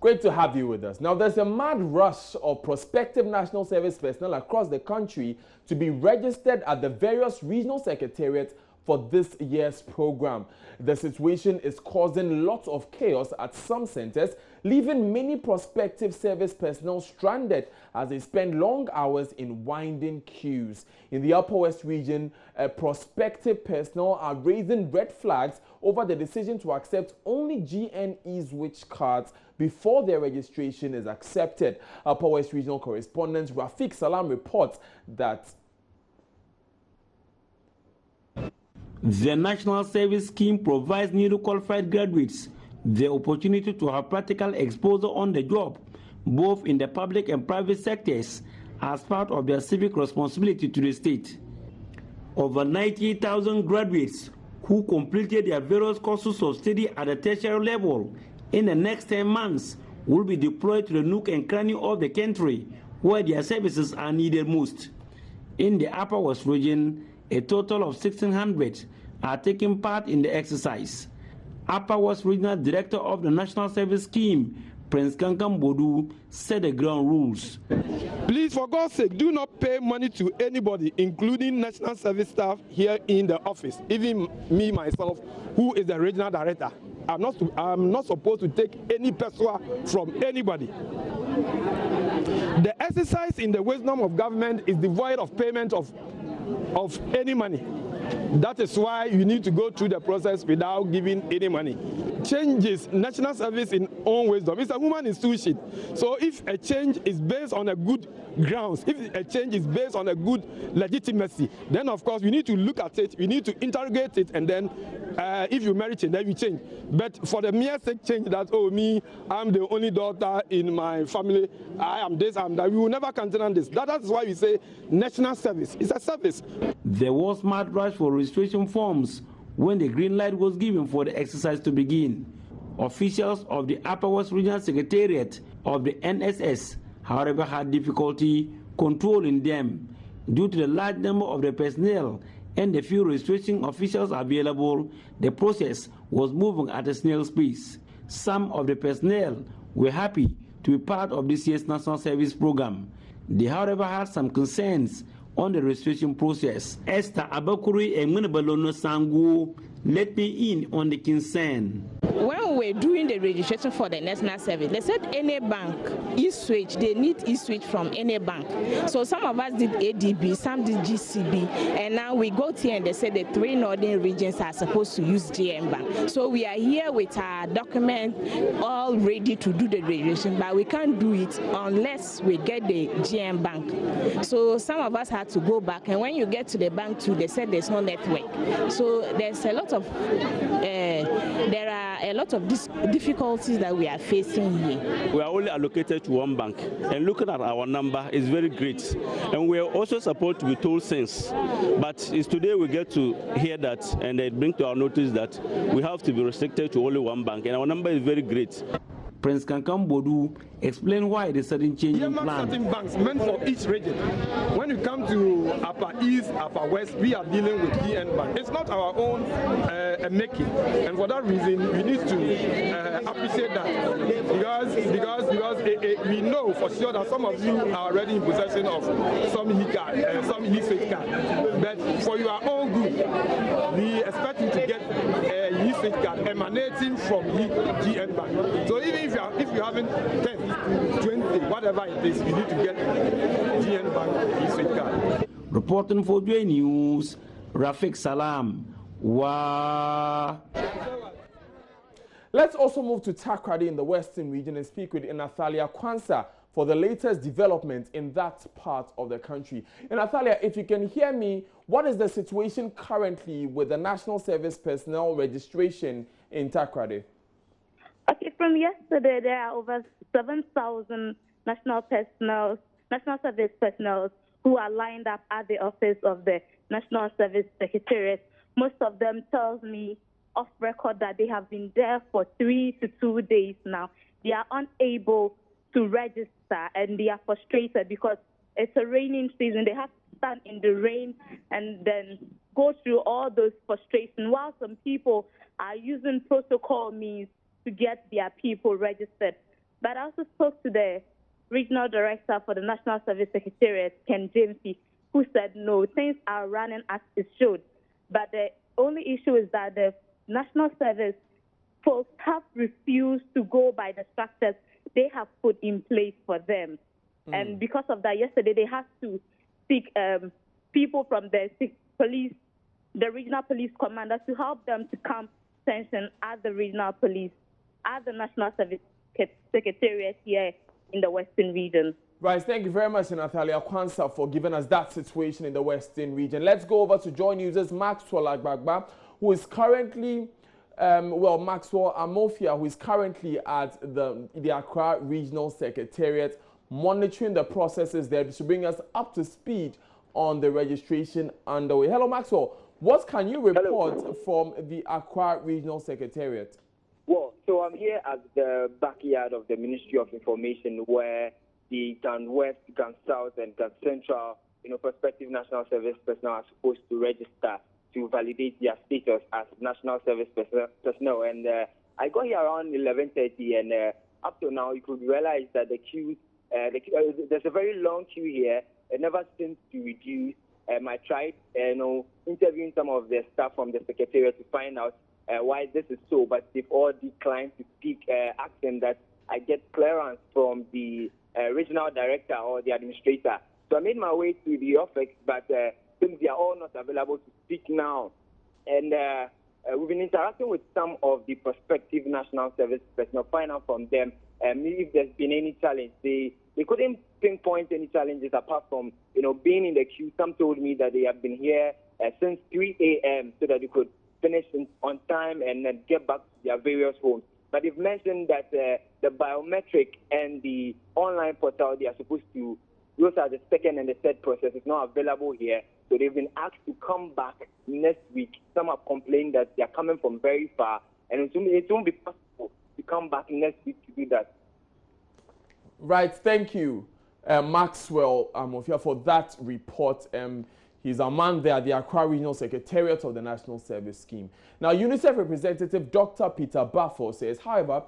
Great to have you with us. Now, there's a mad rush of prospective national service personnel across the country to be registered at the various regional secretariats for this year's program. The situation is causing lots of chaos at some centers, leaving many prospective service personnel stranded as they spend long hours in winding queues. In the Upper West region, prospective personnel are raising red flags over the decision to accept only GNE switch cards before their registration is accepted. Upper West regional correspondent Rafiq Salam reports that the National Service Scheme provides newly qualified graduates the opportunity to have practical exposure on the job, both in the public and private sectors, as part of their civic responsibility to the state. Over 90,000 graduates who completed their various courses of study at the tertiary level in the next 10 months will be deployed to the nook and cranny of the country where their services are needed most. In the Upper West region, a total of 1,600 are taking part in the exercise. Upper West Regional Director of the National Service Scheme, Prince Kankam Bodu, set the ground rules. Please, for God's sake, do not pay money to anybody, including National Service staff here in the office, even me, myself, who is the regional director. I'm not supposed to take any pesewa from anybody. The exercise in the wisdom of government is devoid of payment of any money. That is why you need to go through the process without giving any money. Changes national service in own wisdom. It's a human institution. So if a change is based on a good grounds, if a change is based on a good legitimacy, then of course we need to look at it, we need to interrogate it, and then if you merit it, then you change. But for the mere sake change that, oh, me, I'm the only daughter in my family, I am this, I'm that, we will never consider this. That is why we say national service is a service. There was mad rush for registration forms when the green light was given for the exercise to begin. Officials of the Upper West Regional Secretariat of the NSS, however, had difficulty controlling them due to the large number of the personnel and the few registration officials available. The process was moving at a snail's pace. Some of the personnel were happy to be part of this year's National Service Program. They, however, had some concerns on the registration process. Esther Abakuri and Munabalono Sangu let me in on the concern. When we were doing the registration for the national service, they said any bank, e-switch, they need e-switch from any bank. So some of us did ADB, some did GCB, and now we got here and they said the 3 northern regions are supposed to use GM Bank. So we are here with our document all ready to do the registration, but we can't do it unless we get the GM Bank. So some of us had to go back, and when you get to the bank too, they said there's no network. So there's a lot of there are a lot of difficulties that we are facing here. We are only allocated to one bank, and looking at our number is very great. And we are also supposed to be told since, but it's today we get to hear that, and they bring to our notice that we have to be restricted to only one bank, and our number is very great. Prince Kankam Bodu explained why the sudden change in plan. Certain banks meant for each region. When you come to Upper East, Upper West, we are dealing with DN Bank. It's not our own making, and for that reason, we need to appreciate that because we know for sure that some of you are already in possession of some e-card, some e-switch card. But for your own good, we expect you to get a e-switch card emanating from GN Bank. So even if you haven't 10, 20, whatever it is, you need to get GN Bank e-switch card. Reporting for J News, Rafiq Salam. Wow. Let's also move to Takoradi in the Western region and speak with Inathalia Kwanzaa for the latest development in that part of the country. Inathalia, if you can hear me, what is the situation currently with the National Service personnel registration in Takoradi? Okay, from yesterday, there are over 7,000 national service personnel who are lined up at the office of the National Service Secretariat. Most of them tells me off record that they have been there for 3 to 2 days now. They are unable to register and they are frustrated because it's a raining season. They have to stand in the rain and then go through all those frustrations, while some people are using protocol means to get their people registered. But I also spoke to the regional director for the National Service Secretariat, Ken Jamesy, who said no, things are running as it should. But the only issue is that the National Service folks have refused to go by the structures they have put in place for them. And because of that, yesterday they had to seek people from the police, the regional police commanders, to help them to come tension at the regional police, at the National Service Secretariat here in the Western region. Right, thank you very much, Natalia Kwanzaa, for giving us that situation in the Western region. Let's go over to Joy News' Maxwell Agbagba, who is currently, Maxwell Amofia, who is currently at the Accra Regional Secretariat, monitoring the processes there to bring us up to speed on the registration underway. Hello, Maxwell. What can you report from the Accra Regional Secretariat? Well, so I'm here at the backyard of the Ministry of Information, where the Ghana West, Ghana South, and Ghana Central, prospective national service personnel are supposed to register to validate their status as national service personnel. And I got here around 11:30, and up to now, you could realize that the queue, there's a very long queue here. It never seems to reduce. I tried, interviewing some of the staff from the Secretariat to find out why this is so, but they've all declined to speak, asking that I get clearance from the regional director or the administrator. So I made my way to the office, but since they are all not available to speak now, and we've been interacting with some of the prospective national service personnel, find out from them if there's been any challenge. They couldn't pinpoint any challenges apart from being in the queue. Some told me that they have been here since 3 a.m. so that they could finish on time and then get back to their various homes. But they've mentioned that the biometric and the online portal they are supposed to, those are the second and the third process, is not available here. So they've been asked to come back next week. Some have complained that they are coming from very far, and it won't be possible to come back next week to do that. Right, thank you, Maxwell Amofia, for that report. He's a man there at the Accra Regional Secretariat of the National Service Scheme. Now, UNICEF representative Dr. Peter Bafo says, however,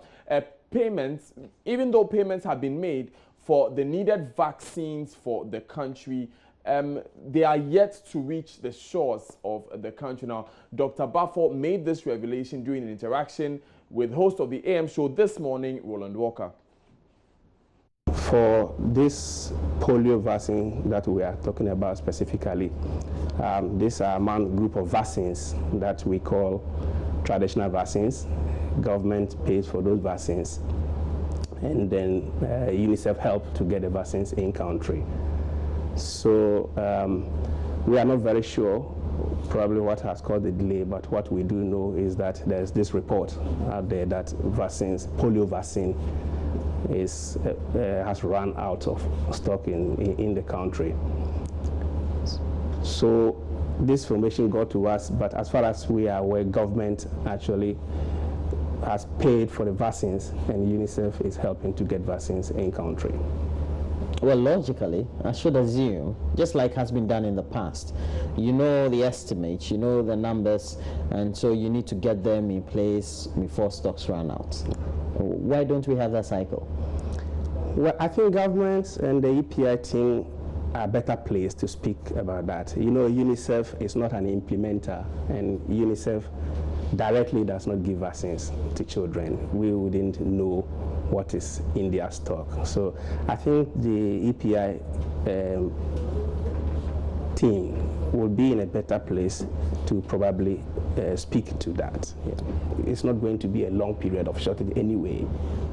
payments, even though payments have been made for the needed vaccines for the country, they are yet to reach the shores of the country. Now, Dr. Bafo made this revelation during an interaction with host of the AM show this morning, Roland Walker. For this polio vaccine that we are talking about specifically, these are among group of vaccines that we call traditional vaccines. Government pays for those vaccines, and then UNICEF helps to get the vaccines in country. So we are not very sure probably what has caused the delay, but what we do know is that there's this report out there that vaccines, polio vaccine, has run out of stock in the country. So this information got to us, but as far as we are aware, government actually has paid for the vaccines, and UNICEF is helping to get vaccines in country. Well, logically, I should assume, just like has been done in the past, you know the estimates, you know the numbers, and so you need to get them in place before stocks run out. Why don't we have that cycle? Well, I think governments and the EPI team are better placed to speak about that. UNICEF is not an implementer, and UNICEF directly does not give vaccines to children. We wouldn't know what is in their stock. So I think the EPI team will be in a better place to probably speak to that. It's not going to be a long period of shortage anyway,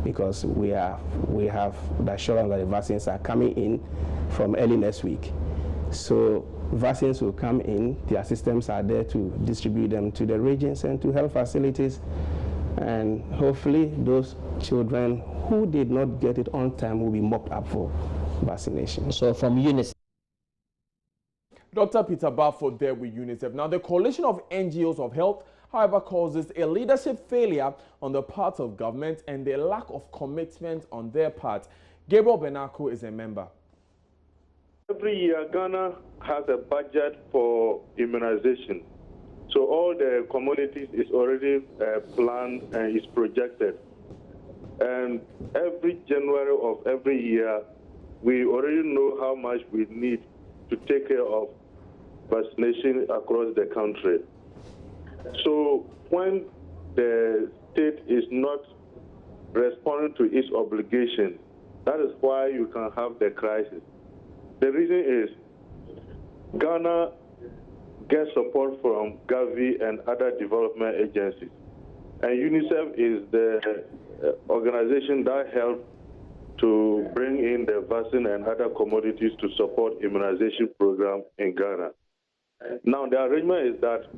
because we have the assurance that the vaccines are coming in from early next week. So vaccines will come in, their systems are there to distribute them to the regions and to health facilities, and hopefully those children who did not get it on time will be mopped up for vaccination. So from UNICEF. Dr. Peter Bafo there with UNICEF. Now, the coalition of NGOs of health, however, causes a leadership failure on the part of government and a lack of commitment on their part. Gabriel Benako is a member. Every year, Ghana has a budget for immunization. So all the commodities is already planned and is projected. And every January of every year, we already know how much we need to take care of vaccination across the country. So when the state is not responding to its obligation, that is why you can have the crisis. The reason is Ghana gets support from Gov't and other development agencies. And UNICEF is the organization that helps to bring in the vaccine and other commodities to support immunization program in Ghana. Now, the arrangement is that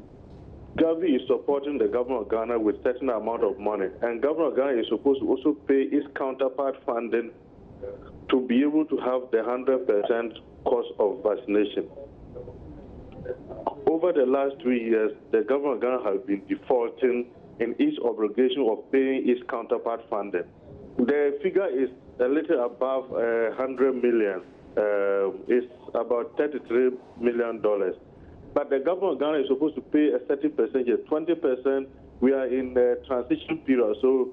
Gov't is supporting the government of Ghana with certain amount of money, and government of Ghana is supposed to also pay its counterpart funding to be able to have the 100% cost of vaccination. Over the last 3 years, the government of Ghana has been defaulting in its obligation of paying its counterpart funding. The figure is a little above 100 million. It's about $33 million. But the government of Ghana is supposed to pay a certain percentage, 20%. We are in the transition period, so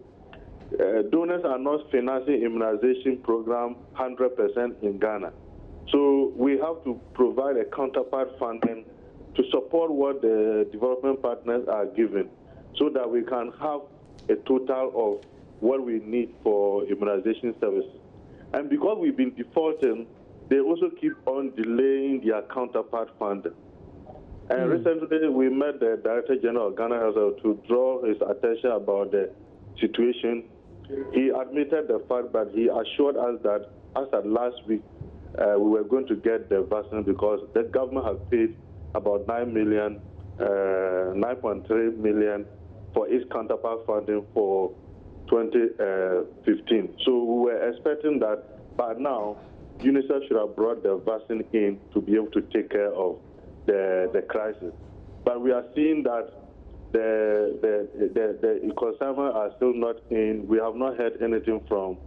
donors are not financing immunization program 100% in Ghana. So we have to provide a counterpart funding to support what the development partners are giving, so that we can have a total of what we need for immunization services. And because we've been defaulting, they also keep on delaying their counterpart funding. And recently, we met the Director General of Ghana Health to draw his attention about the situation. He admitted the fact, but he assured us that as of last week, we were going to get the vaccine because the government has paid about 9.3 million for its counterpart funding for 2015. So we were expecting that by now, UNICEF should have brought the vaccine in to be able to take care of the crisis. But we are seeing that the consumers are still not in. We have not heard anything from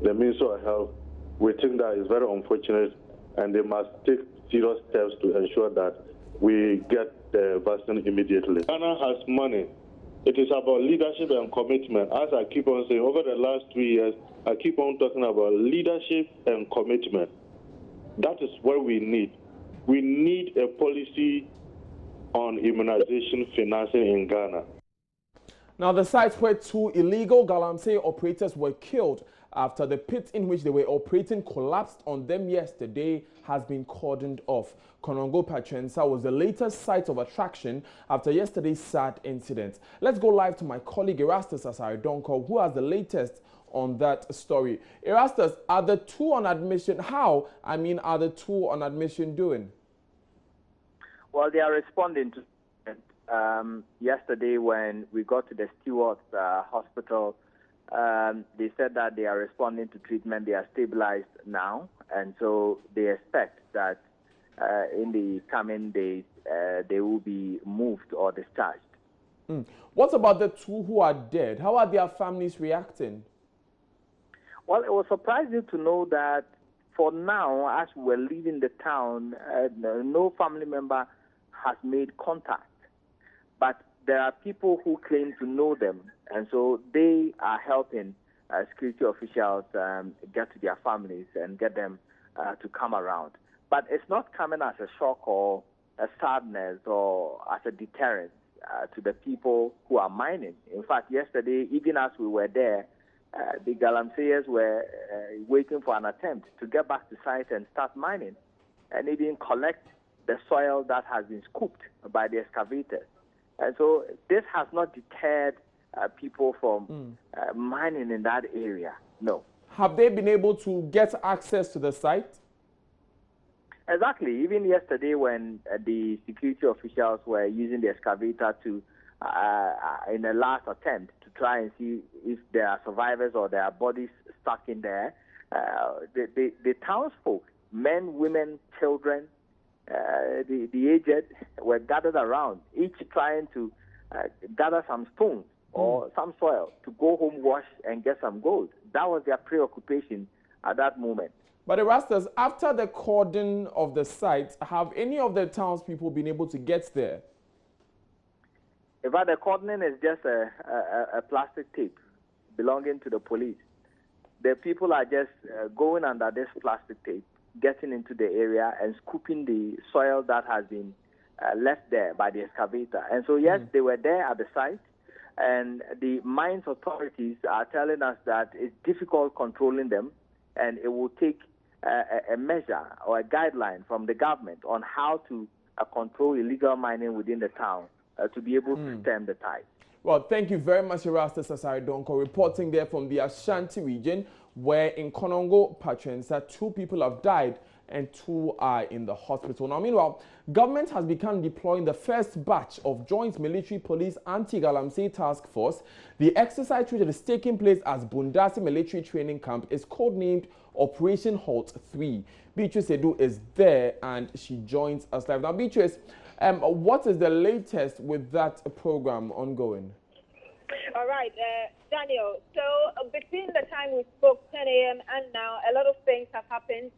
the Ministry of Health. We think that is very unfortunate, and they must take serious steps to ensure that we get the vaccine immediately. Ghana has money. It is about leadership and commitment. As I keep on saying, over the last 3 years, I keep on talking about leadership and commitment. That is what we need. We need a policy on immunization financing in Ghana. Now, the site where 2 illegal galamsey operators were killed after the pit in which they were operating collapsed on them yesterday has been cordoned off. Konongo Patrensa was the latest site of attraction after yesterday's sad incident. Let's go live to my colleague Erastus Asaridonko, who has the latest on that story. Erastus, are the 2 on admission? How? Are the 2 on admission doing? Well, they are responding to yesterday when we got to the Stewart's hospital. They said that they are responding to treatment. They are stabilized now, and so they expect that in the coming days they will be moved or discharged. What about the 2 who are dead? How are their families reacting? Well, it was surprising to know that for now, as we were leaving the town, no family member has made contact. But there are people who claim to know them, and so they are helping security officials get to their families and get them to come around. But it's not coming as a shock or a sadness or as a deterrent to the people who are mining. In fact, yesterday, even as we were there, the galamseyers were waiting for an attempt to get back to site and start mining and even collect the soil that has been scooped by the excavators. And so this has not deterred people from mining in that area, no. Have they been able to get access to the site? Exactly. Even yesterday when the security officials were using the excavator to, in a last attempt to try and see if there are survivors or there are bodies stuck in there, the townsfolk, men, women, children, the aged were gathered around, each trying to gather some stones or some soil to go home, wash, and get some gold. That was their preoccupation at that moment. But Erastus, after the cordon of the site, have any of the townspeople been able to get there? In fact, the cordoning is just a plastic tape. belonging to the police. The people are just going under this plastic tape, getting into the area and scooping the soil that has been left there by the excavator. And so, yes, they were there at the site, and the mines authorities are telling us that it's difficult controlling them, and it will take a measure or a guideline from the government on how to control illegal mining within the town to be able to stem the tide. Well, thank you very much, Erastus Asare Donko, reporting there from the Ashanti region, where in Konongo, Patrensa, 2 people have died and 2 are in the hospital. Now, meanwhile, government has begun deploying the first batch of Joint Military Police Anti-Galamsey Task Force. The exercise, which is taking place as Bundasi Military Training Camp, is codenamed Operation Halt 3. Beatrice Edu is there and she joins us live. Now, Beatrice, what is the latest with that program ongoing? All right, Daniel. So between the time we spoke, 10 a.m. and now, a lot of things have happened.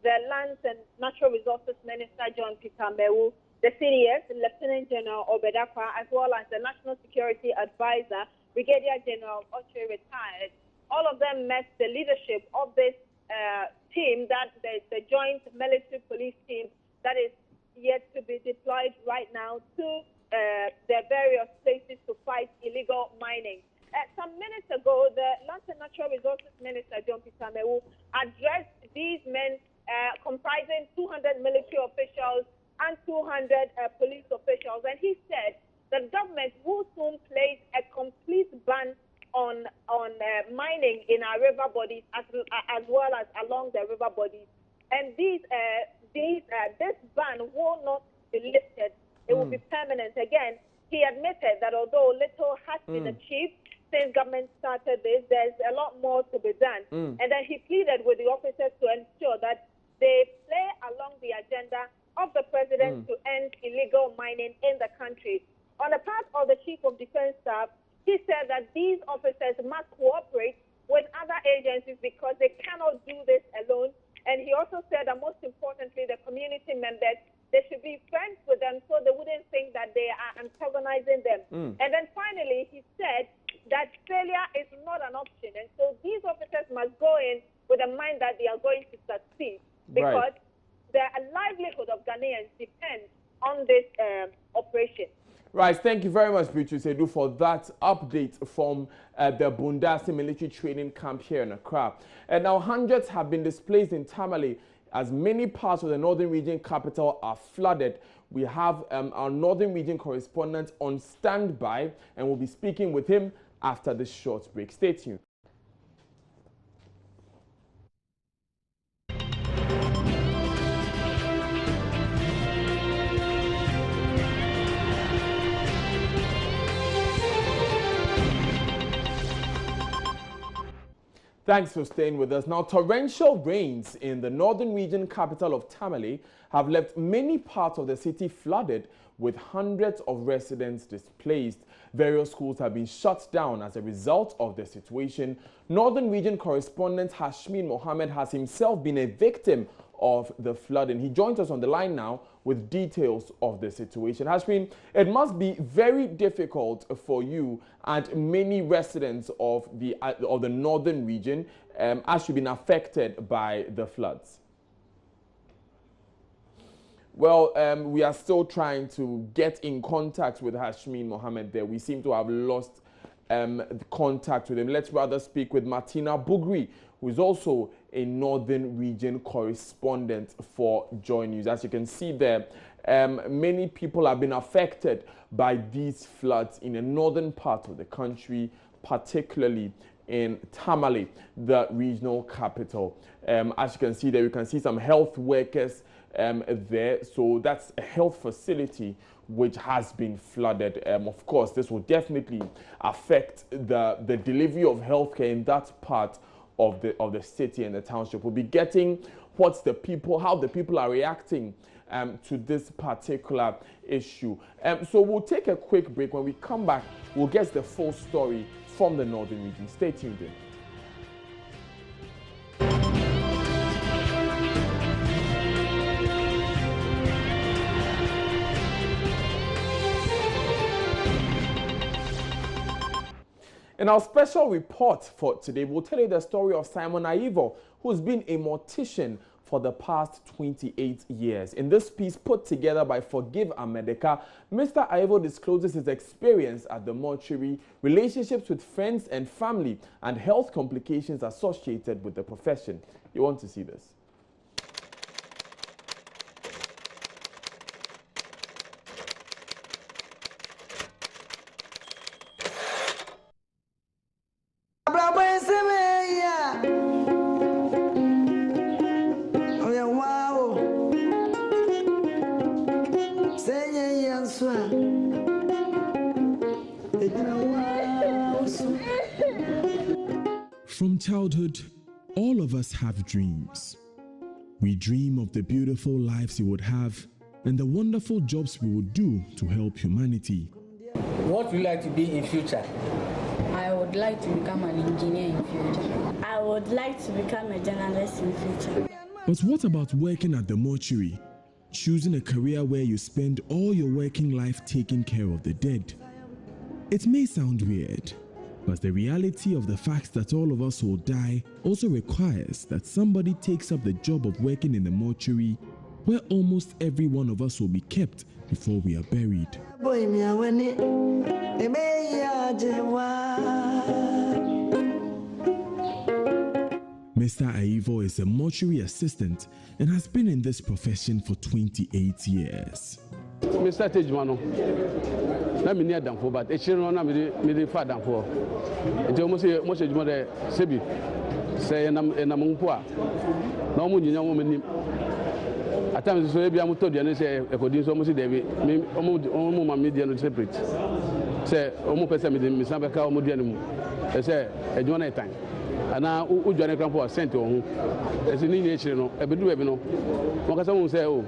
The Lands and Natural Resources Minister, John Peter Mewu, the CDS, Lieutenant General Obedakwa, as well as the National Security Advisor, Brigadier General Oche, retired. All of them met the leadership of this team, that the Joint Military Police team that is yet to be deployed right now to the various places to fight illegal mining. Some minutes ago, the Lands and Natural Resources Minister, John Peter Mewu, addressed these men comprising 200 military officials and 200 police officials, and he said that government will soon place a complete ban on mining in our river bodies as well as along the river bodies. And this ban will not be lifted. It will be permanent. Again, he admitted that although little has been achieved since government started this, there's a lot more to be done. And then he pleaded with the officers to ensure that they play along the agenda of the president to end illegal mining in the country. On the part of the Chief of Defense Staff, he said that these officers must cooperate with other agencies because they cannot do this alone. And he also said that most importantly, the community members, they should be friends with them so they wouldn't think that they are antagonizing them. And then finally, he said that failure is not an option. And so these officers must go in with a mind that they are going to succeed because the livelihood of Ghanaians depends on this operation. Right, thank you very much, Beatrice Edu, for that update from the Bundasi Military Training Camp here in Accra. And now hundreds have been displaced in Tamale as many parts of the Northern Region capital are flooded. We have our Northern Region correspondent on standby, and we'll be speaking with him after this short break. Stay tuned. Thanks for staying with us. Now, torrential rains in the Northern Region capital of Tamale have left many parts of the city flooded, with hundreds of residents displaced. Various schools have been shut down as a result of the situation. Northern Region correspondent Hashmin Mohammed has himself been a victim of the flooding. He joins us on the line now with details of the situation. Hashmin, it must be very difficult for you and many residents of the Northern Region as you've been affected by the floods. Well, we are still trying to get in contact with Hashmin Mohammed there. We seem to have lost contact with him. Let's rather speak with Martina Bugri, who is also a Northern Region correspondent for Joy News. As you can see there, many people have been affected by these floods in the northern part of the country, particularly in Tamale, the regional capital. As you can see there, you can see some health workers there. So that's a health facility which has been flooded. Of course, this will definitely affect the delivery of healthcare in that part of the city and the township. We'll be getting how the people are reacting to this particular issue. So we'll take a quick break. When we come back, we'll get the full story from the Northern Region. Stay tuned in. In our special report for today, we'll tell you the story of Simon Aivo, who's been a mortician for the past 28 years. In this piece put together by Forgive America, Mr. Aivo discloses his experience at the mortuary, relationships with friends and family, and health complications associated with the profession. You want to see this? From childhood, all of us have dreams. We dream of the beautiful lives we would have and the wonderful jobs we would do to help humanity. What would you like to be in future? I would like to become an engineer in future. I would like to become a journalist in future. But what about working at the mortuary? Choosing a career where you spend all your working life taking care of the dead. It may sound weird, but the reality of the fact that all of us will die also requires that somebody takes up the job of working in the mortuary, where almost every one of us will be kept before we are buried. Mr. Aivo is a mortuary assistant and has been in this profession for 28 years. Mr. Tejmano, let me near them for, but a children are the father for. It's almost a mother, Sebi, say, and among poor. No more young woman. At times, so maybe I'm told you, and say, according to almost David, almost my median separate. Say, almost person with Miss Abaka, Modianum. They say, a journey time. And now, who join a grandpa sent to home as an Indian, a bit of no. What someone say, oh,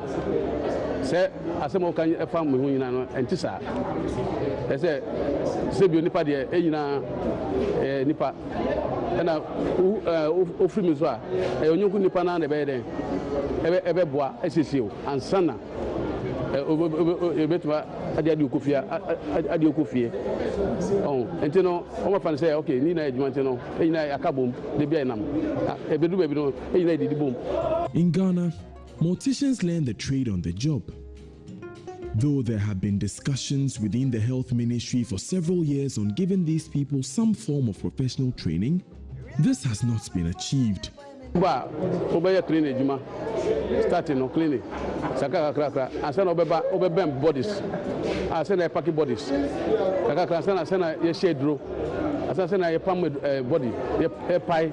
say, as some kind of family and Tissa. They say, Sebu Nipa, Ena Nipa, and now, who free Mizwa, a Yonku Nipana, the bed, a bois, SCU, and Sana. Adio Kufia. Oh, and you know, all my say, okay, Nina Edmontino, Ina Akabum, the Bianam, a bedroom, a lady boom. In Ghana, morticians learn the trade on the job. Though there have been discussions within the health ministry for several years on giving these people some form of professional training, this has not been achieved. Obey clinic, Juma. Starting no clinic. Saka cracker. I send obey bodies. I send a packet bodies. Saka send a shade row. I send a palm body. A pie.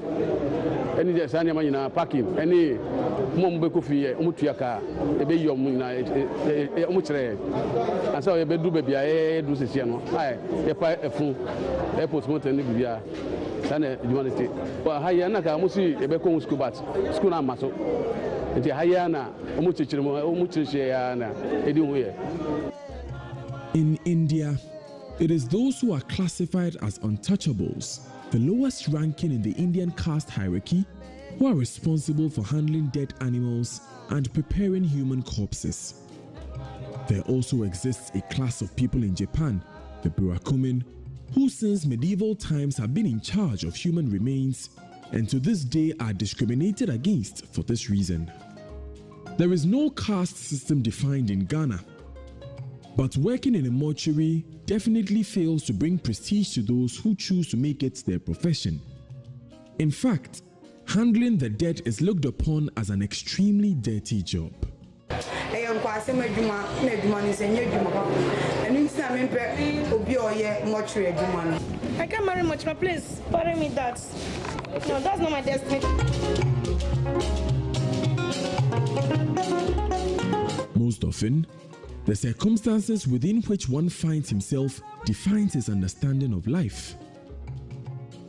Any Sanya packing. Any Mombekofi, Umutiaka, a baby Umutre. And so a bedroom baby, I do Siciano. I a pie a fool. Airport motor in Libya. Sana humanity. Well, Hayana Musi, a Becon school bat, school and muscle. And the Hayana, in India, it is those who are classified as untouchables, the lowest ranking in the Indian caste hierarchy, who are responsible for handling dead animals and preparing human corpses. There also exists a class of people in Japan, the Burakumin, who since medieval times have been in charge of human remains and to this day are discriminated against for this reason. There is no caste system defined in Ghana, but working in a mortuary definitely fails to bring prestige to those who choose to make it their profession. In fact, handling the dead is looked upon as an extremely dirty job. I can't marry much, but please, pardon me that. No, that's not my destiny. Most often, the circumstances within which one finds himself defines his understanding of life.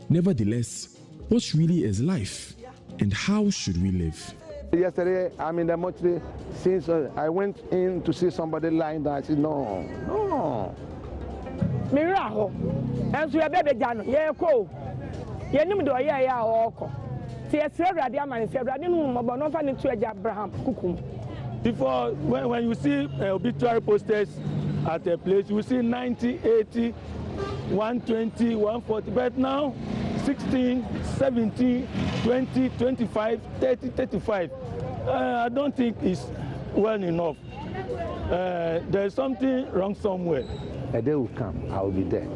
Nevertheless, what really is life, and how should we live? Yesterday, I'm in the mortuary. Since I went in to see somebody lying down, I said, no. Miraho, and so a baby Jan, yeah, co. You knew the yeah, or see a Sarah Diamond, Sarah, I didn't know about nothing to Abraham Kukum. Before, when you see obituary posters at a place, you see 90, 80 120, 140, but now 16, 17, 20, 25, 30, 35. I don't think it's well enough. There's something wrong somewhere. A day will come, I will be there.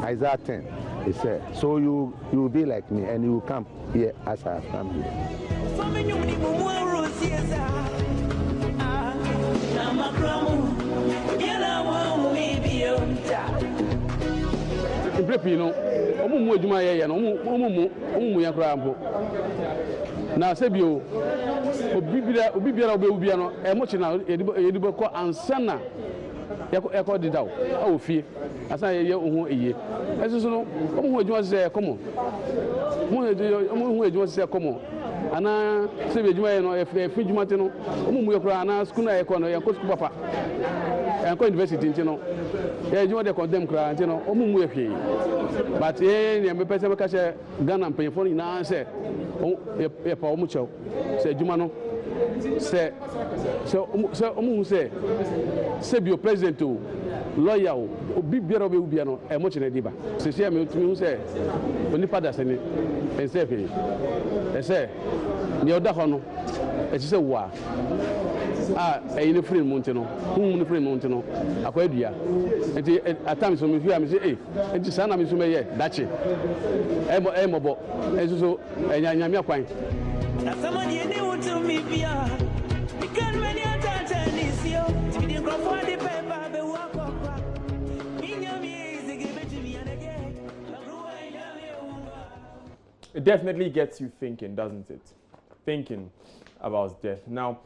Isaiah 10, it said, so you will be like me and you will come here as I have come here. Na sebio obi biara obewubia no emochi na yedibo ko ansana yako didaw awofie asa ye ohun eye esusu no ohun adwuma se komo ohun adwuma se komo ana sebio adwuma ye no efi adwuma te no omumu yakura ana school na yako no yanko school papa yanko university ntino ye adwuma de condemn kra ntino omumu yahwe but ye ne me pese me ka she Ghana mpanyefo na se ye pa omu chew se adwuma no se omu se bio president o lawyer o obi biara obi bia no e mo chene diba se se me tumi hu se oni pada se ni ense fe ese ni oda ho no e se wa e ni free mu ntino hu ni free mu ntino akwa adua enti atami so me hia me se enti sana me so me ye dachi e mo bo so nyanya akwan na somebody dey want to me bia because many attention is you to the go for the paper be walk up It definitely gets you thinking, doesn't it? Thinking about death. Now,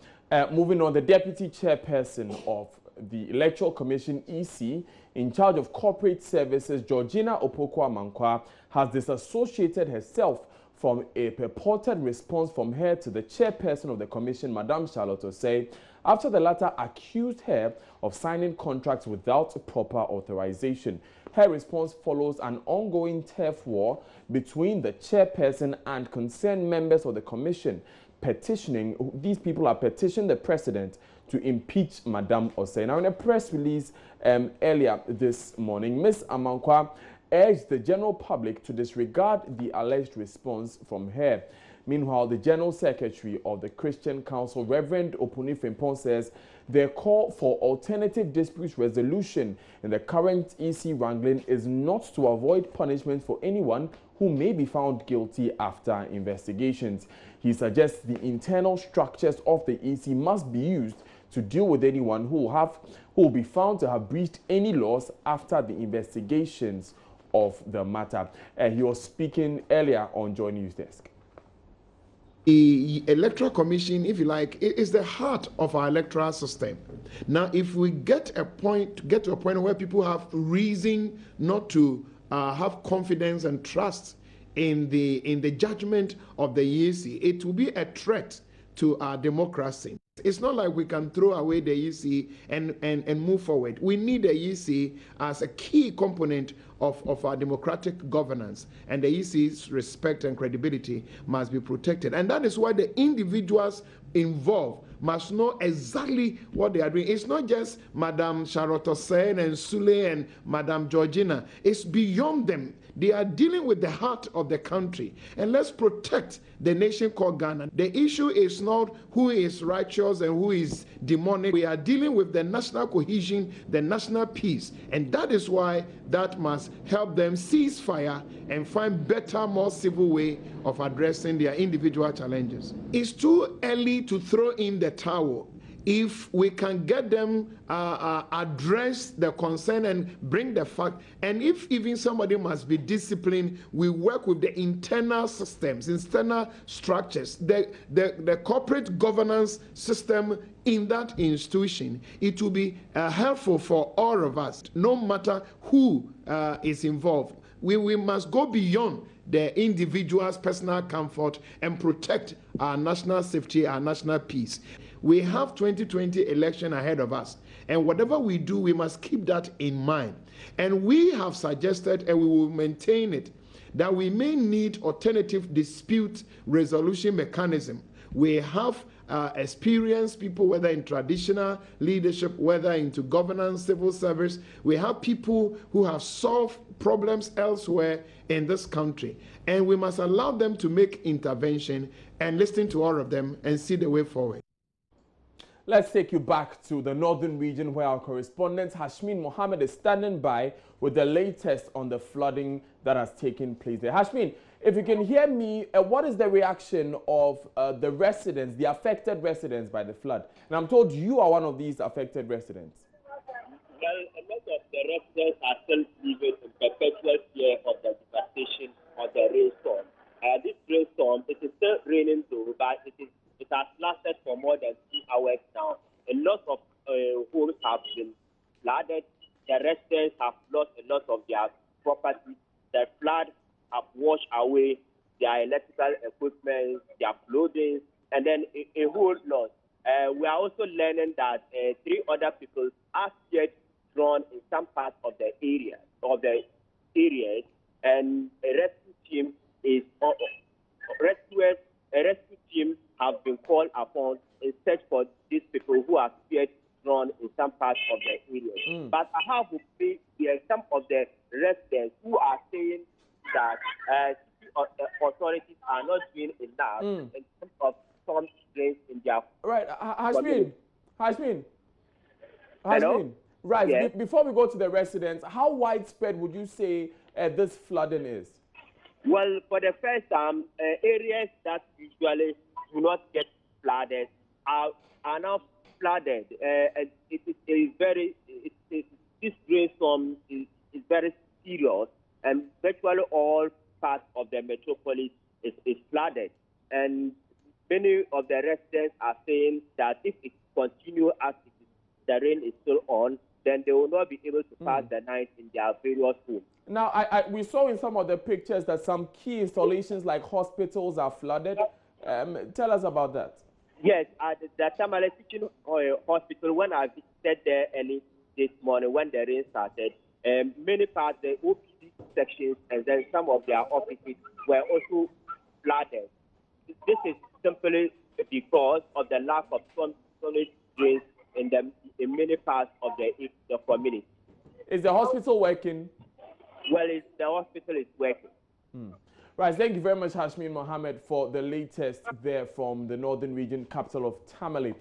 moving on, the Deputy Chairperson of the Electoral Commission, EC, in charge of corporate services, Georgina Opoku-Amankwa, has disassociated herself from a purported response from her to the chairperson of the commission, Madame Charlotte Osei, after the latter accused her of signing contracts without proper authorization. Her response follows an ongoing turf war between the chairperson and concerned members of the commission, these people are petitioning the president to impeach Madame Osei. Now, in a press release earlier this morning, Ms. Amankwa urged the general public to disregard the alleged response from her. Meanwhile, the General Secretary of the Christian Council, Reverend Opuni Frimpong, says their call for alternative dispute resolution in the current EC wrangling is not to avoid punishment for anyone who may be found guilty after investigations. He suggests the internal structures of the EC must be used to deal with anyone who will be found to have breached any laws after the investigations of the matter. He was speaking earlier on Joy News Desk. The Electoral Commission, if you like, is the heart of our electoral system. Now, if we get to a point where people have reason not to have confidence and trust in the judgment of the EC, it will be a threat to our democracy. It's not like we can throw away the EC and move forward. We need the EC as a key component of our democratic governance, and the EC's respect and credibility must be protected. And that is why the individuals involved must know exactly what they are doing. It's not just Madame Charlotte Osei and Sule and Madame Georgina. It's beyond them. They are dealing with the heart of the country. And let's protect the nation called Ghana. The issue is not who is righteous and who is demonic. We are dealing with the national cohesion, the national peace. And that is why that must help them cease fire and find better, more civil way of addressing their individual challenges. It's too early to throw in the towel. If we can get them address the concern and bring the fact, and if even somebody must be disciplined, we work with the internal systems, internal structures, the corporate governance system in that institution. It will be helpful for all of us, no matter who is involved. We must go beyond the individual's personal comfort and protect our national safety, our national peace. We have 2020 election ahead of us, and whatever we do, we must keep that in mind. And we have suggested, and we will maintain it, that we may need alternative dispute resolution mechanism We have experienced people, whether in traditional leadership, whether into governance, civil service. We have people who have solved problems elsewhere in this country. And we must allow them to make intervention and listen to all of them and see the way forward. Let's take you back to the northern region where our correspondent Hashmin Mohammed is standing by with the latest on the flooding that has taken place there. Hashmin, if you can hear me, what is the reaction of the residents, the affected residents by the flood? And I'm told you are one of these affected residents. Well, a lot of the residents are still living in perpetual fear of the devastation of the rainstorm. This rainstorm, it is still raining though, but it has lasted for more than 2 hours now. A lot of homes have been flooded. The residents have lost a lot of their property. The flood have washed away their electrical equipment, their clothing, and then a whole lot. We are also learning that 3 other people are yet drawn in some parts of the area, and a rescue team is a rescue team have been called upon in search for these people who are yet drawn in some parts of the area. But I have to say there are some of the residents who are saying that authorities are not doing enough in terms of storm drains in their Hashmin. Hello? Right. Yes. Before we go to the residents, how widespread would you say this flooding is? Well, for the first time, areas that usually do not get flooded are now flooded. And this rainstorm is very serious, and virtually all parts of the metropolis is flooded. And many of the residents are saying that if it continues as the rain is still on, then they will not be able to pass the night in their various homes. Now, we saw in some of the pictures that some key installations like hospitals are flooded. Tell us about that. Yes, at the Tamale Teaching Hospital, when I visited there early this morning when the rain started, many parts, the OPD sections and then some of their offices were also flooded. This is simply because of the lack of solid drains in many parts of the community. Is the hospital working? Well, the hospital is working. Right, thank you very much, Hashmin Mohammed, for the latest there from the northern region, capital of Tamale.